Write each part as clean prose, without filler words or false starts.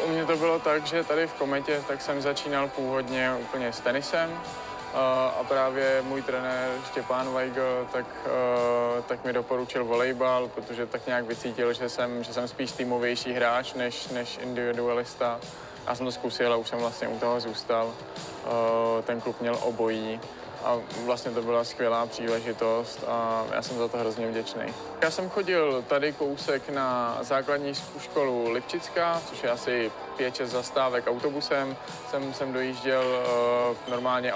U mě to bylo tak, že tady v Kometě tak jsem začínal původně úplně s tenisem a právě můj trenér Štěpán Weigl tak mi doporučil volejbal, protože tak nějak vycítil, že jsem spíš týmovější hráč než individualista. Já jsem to zkusil a už jsem vlastně u toho zůstal. Ten klub měl obojí. A vlastně to byla skvělá příležitost a já jsem za to hrozně vděčný. Já jsem chodil tady kousek na základní školu Lipčická, což je asi 5-6 zastávek autobusem. Jsem dojížděl normálně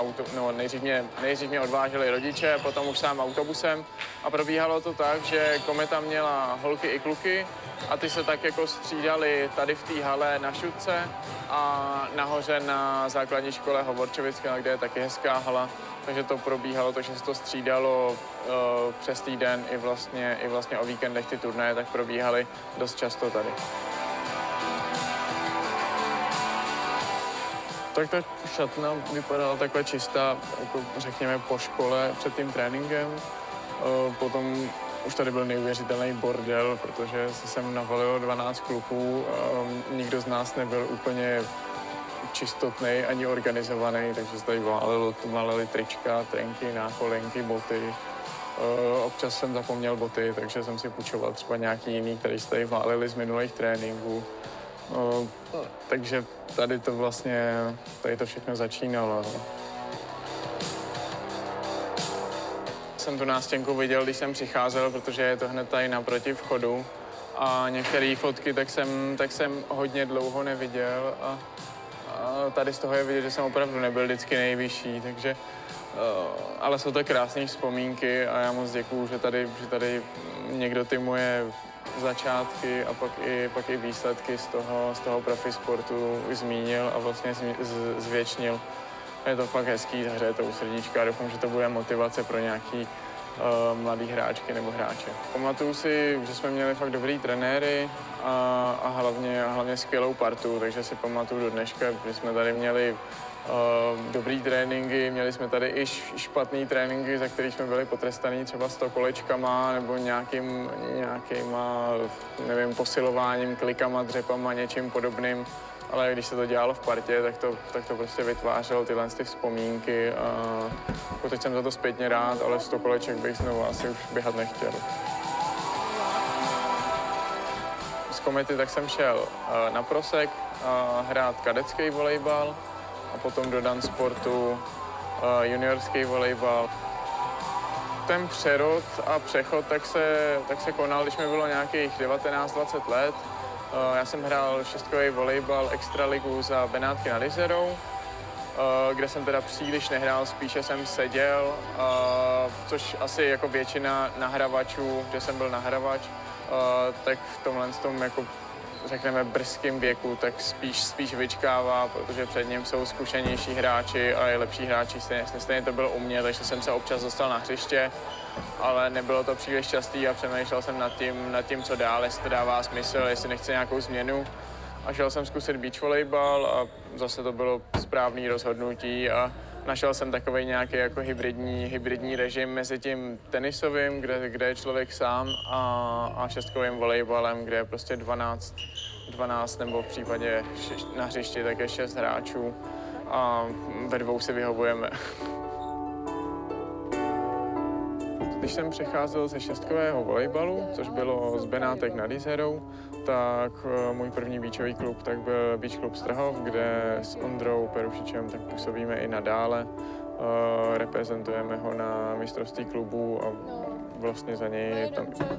nejdřív mě odváželi rodiče, potom už sám autobusem. A probíhalo to tak, že Kometa měla holky i kluky a ty se tak jako střídali tady v té hale na šutce a nahoře na základní škole Hovorčovická, kde je taky hezká hala. Takže to probíhalo, takže se to střídalo přes týden i vlastně o víkendech ty turnaje, tak probíhaly dost často tady. Tak ta šatna vypadala takhle čistá, jako řekněme po škole před tím tréninkem. Potom už tady byl neuvěřitelný bordel, protože se sem navalilo 12 kluků. Nikdo z nás nebyl úplně čistotnej ani organizovaný, takže se tady váleli trička, trenky, nákolenky, boty. Občas jsem zapomněl boty, takže jsem si půjčoval třeba nějaký jiný, který se tady váleli z minulých tréninků. Takže tady to všechno začínalo. Jsem tu nástěnku viděl, když jsem přicházel, protože je to hned tady naproti vchodu. A některé fotky tak jsem hodně dlouho neviděl. A tady z toho je vidět, že jsem opravdu nebyl vždycky nejvyšší, takže, ale jsou to krásné vzpomínky a já moc děkuju, že tady někdo ty moje začátky a pak i výsledky z toho profi sportu zmínil a vlastně zvětšnil. Je to fakt hezký, zahřeje to u srdíčka a doufám, že to bude motivace pro nějaký mladý hráčky nebo hráče. Pamatuju si, že jsme měli fakt dobrý trenéry a hlavně skvělou partu, takže si pamatuju do dneška, že jsme tady měli dobrý tréninky, měli jsme tady i špatný tréninky, za který jsme byli potrestaný třeba 100 kolečkama nebo nějakýma, nevím, posilováním, klikama, dřepama, něčím podobným. Ale když se to dělalo v partě, tak to prostě vytvářelo tyhle vzpomínky a teď jsem za to zpětně rád, ale 100 koleček bych znovu asi už běhat nechtěl. Z Komety tak jsem šel na Prosek hrát kadecký volejbal a potom do Dan Sportu juniorský volejbal. Ten přerod a přechod tak se konal, když mi bylo nějakých 19-20 let. Já jsem hrál šestkový volejbal extraligu za Benátky nad Jizerou, kde jsem teda příliš nehrál, spíše jsem seděl, což asi jako většina nahravačů, kde jsem byl nahravač, tak v tomhle jako řekneme brzkém věku, tak spíš vyčkává, protože před ním jsou zkušenější hráči a i lepší hráči. Stejně to bylo u mě, takže jsem se občas dostal na hřiště, ale nebylo to příliš častý a přemýšlel jsem nad tím, co dál, jestli to dává smysl, jestli nechci nějakou změnu. A šel jsem zkusit beach volejbal a zase to bylo správné rozhodnutí a našel jsem takový nějaký jako hybridní režim mezi tím tenisovým, kde je člověk sám a šestkovým volejbalem, kde je prostě 12 nebo v případě na hřišti tak je 6 hráčů a ve dvou si vyhovujeme. Když jsem přecházel ze šestkového volejbalu, což bylo z Benátek nad Jizerou, tak můj první beachový klub tak byl Beach Klub Strhov, kde s Ondrou Perušičem tak působíme i nadále. Reprezentujeme ho na mistrovství klubů a vlastně za něj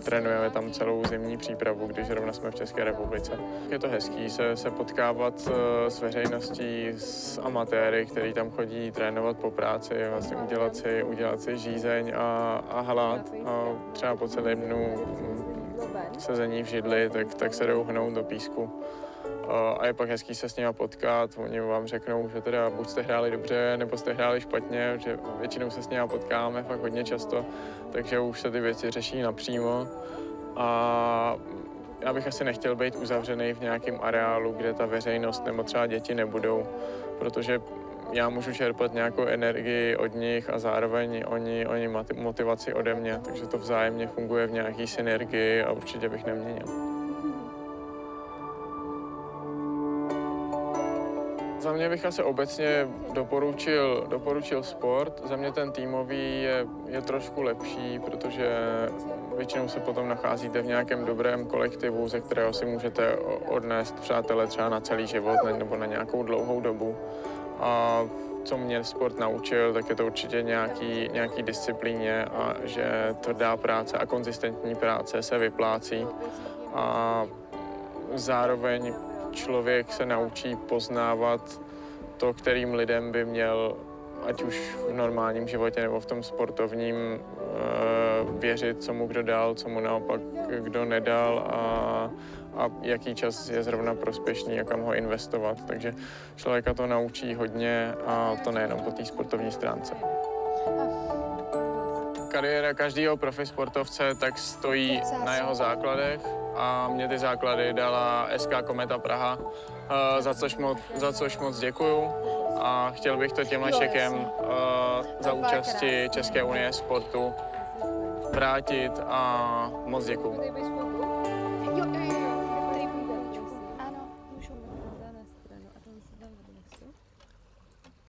trénujeme tam celou zimní přípravu, když zrovna jsme v České republice. Je to hezký se potkávat s veřejností, s amatéry, kteří tam chodí trénovat po práci, vlastně udělat si žízeň a hlad a třeba po celém dnu sezení v židli, tak se jdou hnout do písku. A je pak hezký se s nimi potkat, oni vám řeknou, že teda buď jste hráli dobře, nebo jste hráli špatně, že většinou se s nimi potkáme fakt hodně často, takže už se ty věci řeší napřímo. A já bych asi nechtěl být uzavřený v nějakém areálu, kde ta veřejnost nebo třeba děti nebudou, protože já můžu čerpat nějakou energii od nich a zároveň oni motivaci ode mě, takže to vzájemně funguje v nějaký synergii a určitě bych neměnil. Za mě bych asi obecně doporučil sport. Za mě ten týmový je trošku lepší, protože většinou se potom nacházíte v nějakém dobrém kolektivu, ze kterého si můžete odnést přátele třeba na celý život nebo na nějakou dlouhou dobu. A co mě sport naučil, tak je to určitě nějaký disciplíně a že tvrdá práce a konzistentní práce se vyplácí. A zároveň člověk se naučí poznávat to, kterým lidem by měl, ať už v normálním životě nebo v tom sportovním, věřit, co mu kdo dal, co mu naopak kdo nedal a jaký čas je zrovna prospěšný a kam ho investovat. Takže člověka to naučí hodně a to nejenom po té sportovní stránce. Kariéra každého profi sportovce tak stojí na jeho základech a mě ty základy dala SK Kometa Praha, za což moc děkuju a chtěl bych to tímhle šekem za účasti České unie sportu vrátit a moc děkuju.